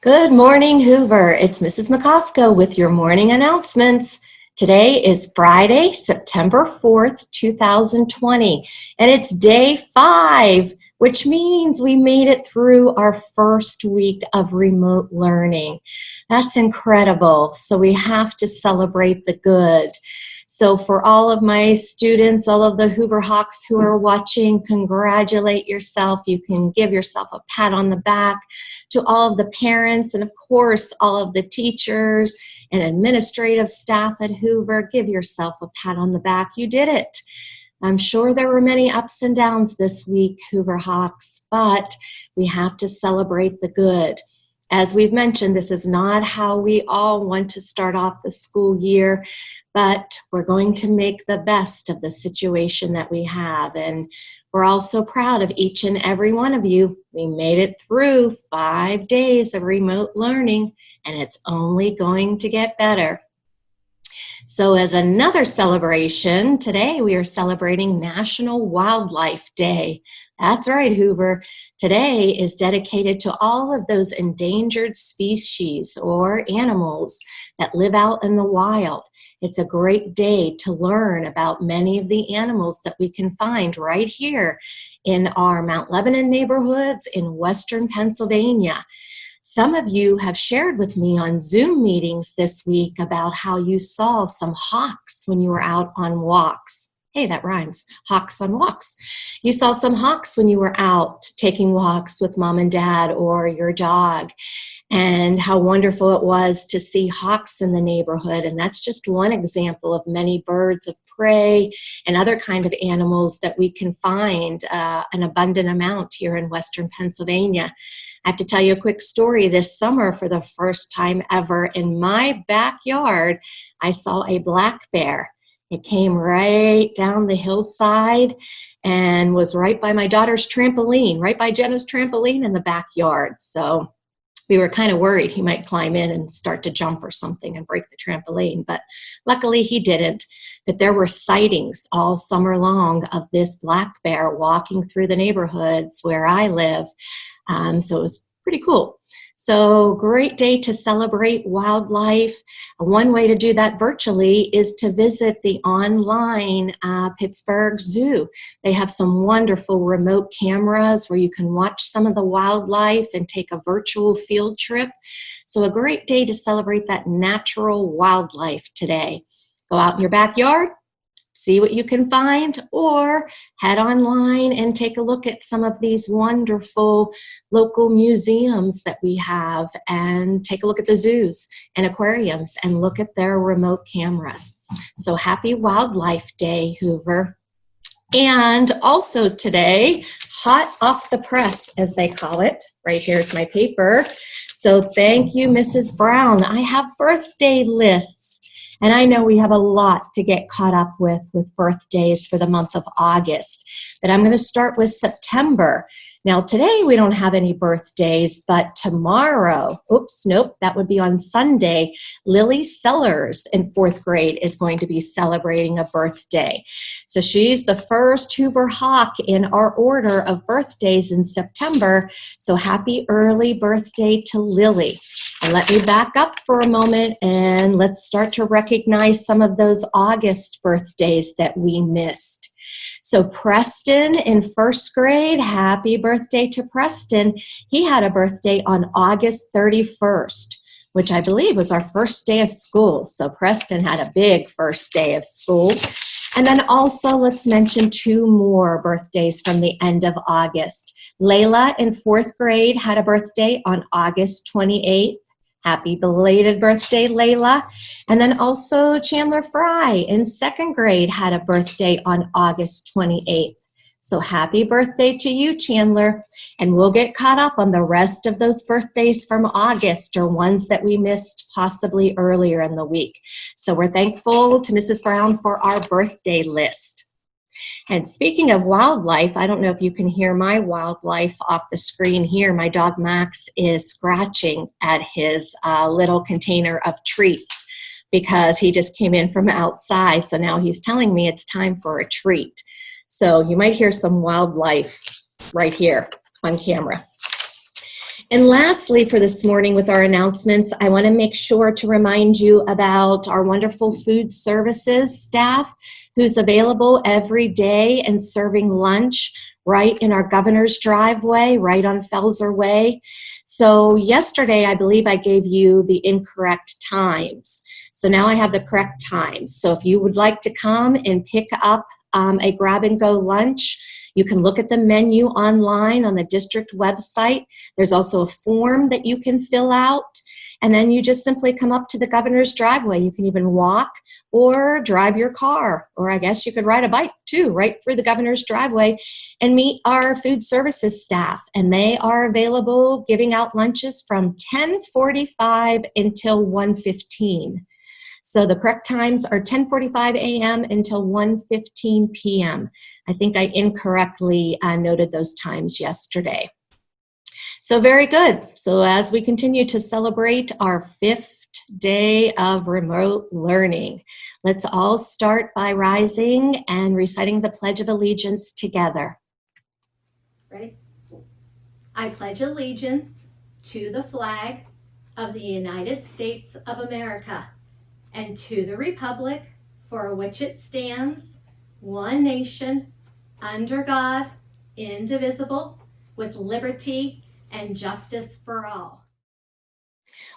Good morning, Hoover. It's Mrs. McCosco with your morning announcements. Today is Friday, September 4th, 2020, and it's day 5, which means we made it through our first week of remote learning. That's incredible. So we have to celebrate the good. So for all of my students, all of the Hoover Hawks who are watching, congratulate yourself. You can give yourself a pat on the back. To all of the parents and of course all of the teachers and administrative staff at Hoover, give yourself a pat on the back. You did it. I'm sure there were many ups and downs this week, Hoover Hawks, but we have to celebrate the good. As we've mentioned, this is not how we all want to start off the school year, but we're going to make the best of the situation that we have. And we're also proud of each and every one of you. We made it through 5 days of remote learning, and it's only going to get better. So as another celebration, today we are celebrating National Wildlife Day. That's right, Hoover. Today is dedicated to all of those endangered species or animals that live out in the wild. It's a great day to learn about many of the animals that we can find right here in our Mount Lebanon neighborhoods in Western Pennsylvania. Some of you have shared with me on Zoom meetings this week about how you saw some hawks when you were out on walks. Hey, that rhymes. Hawks on walks. You saw some hawks when you were out taking walks with mom and dad or your dog, and how wonderful it was to see hawks in the neighborhood. And that's just one example of many birds of prey and other kind of animals that we can find an abundant amount here in Western Pennsylvania. I have to tell you a quick story. This summer, for the first time ever, in my backyard, I saw a black bear. It came right down the hillside and was right by my daughter's trampoline, right by Jenna's trampoline in the backyard. So we were kind of worried he might climb in and start to jump or something and break the trampoline, but luckily he didn't. But there were sightings all summer long of this black bear walking through the neighborhoods where I live. So it was pretty cool. So great day to celebrate wildlife. One way to do that virtually is to visit the online Pittsburgh Zoo. They have some wonderful remote cameras where you can watch some of the wildlife and take a virtual field trip. So a great day to celebrate that natural wildlife today. Go out in your backyard, see what you can find, or head online and take a look at some of these wonderful local museums that we have, and take a look at the zoos and aquariums and look at their remote cameras. So happy Wildlife Day, Hoover. And also today, hot off the press, as they call it. Right here's my paper. So thank you, Mrs. Brown. I have birthday lists. And I know we have a lot to get caught up with birthdays for the month of August. But I'm going to start with September. Now, today we don't have any birthdays, but tomorrow, that would be on Sunday, Lily Sellers in 4th grade is going to be celebrating a birthday. So she's the first Hoover Hawk in our order of birthdays in September. So happy early birthday to Lily. And let me back up for a moment and let's start to recognize some of those August birthdays that we missed. So Preston in 1st grade, happy birthday to Preston. He had a birthday on August 31st, which I believe was our first day of school. So Preston had a big first day of school. And then also let's mention 2 more birthdays from the end of August. Layla in 4th grade had a birthday on August 28th. Happy belated birthday, Layla. And then also Chandler Fry in 2nd grade had a birthday on August 28th. So happy birthday to you, Chandler. And we'll get caught up on the rest of those birthdays from August, or ones that we missed possibly earlier in the week. So we're thankful to Mrs. Brown for our birthday list. And speaking of wildlife, I don't know if you can hear my wildlife off the screen here. My dog Max is scratching at his little container of treats because he just came in from outside. So now he's telling me it's time for a treat. So you might hear some wildlife right here on camera. And lastly, for this morning with our announcements, I want to make sure to remind you about our wonderful food services staff who's available every day and serving lunch right in our governor's driveway, right on Felser Way. So yesterday, I believe I gave you the incorrect times. So now I have the correct times. So if you would like to come and pick up a grab-and-go lunch, you can look at the menu online on the district website. There's also a form that you can fill out, and then you just simply come up to the governor's driveway. You can even walk or drive your car, or I guess you could ride a bike too, right through the governor's driveway and meet our food services staff. And they are available giving out lunches from 10:45 until 1:15. So the correct times are 10:45 a.m. until 1:15 p.m. I think I incorrectly noted those times yesterday. So very good. So as we continue to celebrate our 5th day of remote learning, let's all start by rising and reciting the Pledge of Allegiance together. Ready? I pledge allegiance to the flag of the United States of America and to the republic for which it stands, one nation, under God, indivisible, with liberty and justice for all.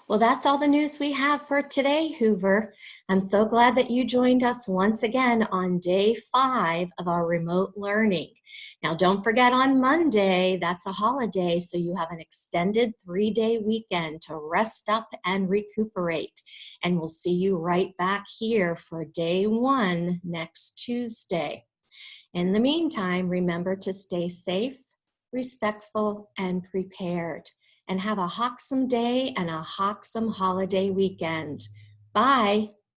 Well, that's all the news we have for today, Hoover. I'm so glad that you joined us once again on day 5 of our remote learning. Now, don't forget on Monday, that's a holiday, so you have an extended 3-day weekend to rest up and recuperate. And we'll see you right back here for day 1 next Tuesday. In the meantime, remember to stay safe, respectful, and prepared. And have a hawksome day and a hawksome holiday weekend. Bye.